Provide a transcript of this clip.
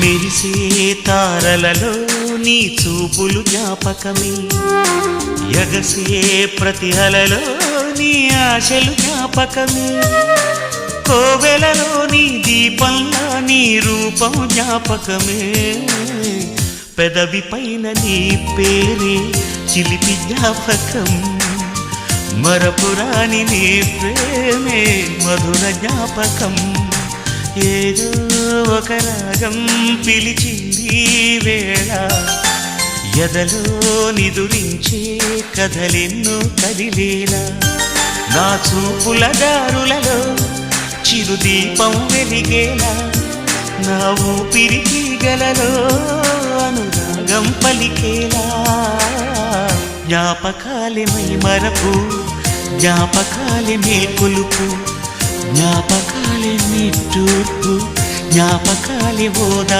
మెరిసే తారలలో నీ చూపులు జ్ఞాపకమే, ఎగసే ప్రతి అలలో నీ ఆశలు జ్ఞాపకమే, కోవెలలో నీ దీపంలో నీ రూపం జ్ఞాపకమే, పెదవి పైన నీ పేరే చిలిపి జ్ఞాపకం, మరపురాని నీ ప్రేమే మధుర జ్ఞాపకం. ఏదో ఒక రాగం పిలిచింది వేళ, ఎదలో నిదురించే కథలెన్నో కదిలేలా, నా చూపుల దారులలో చిరుదీపం వెలిగేలా, నా ఊపిరికి గలలో అనురాగం పలికేలా. జ్ఞాపకాలే మై మరపు, జ్ఞాపకాలే మేల్కొలుపు, జ్ఞాపకాలే నిట్టూర్పు, జ్ఞాపకాలే ఓదా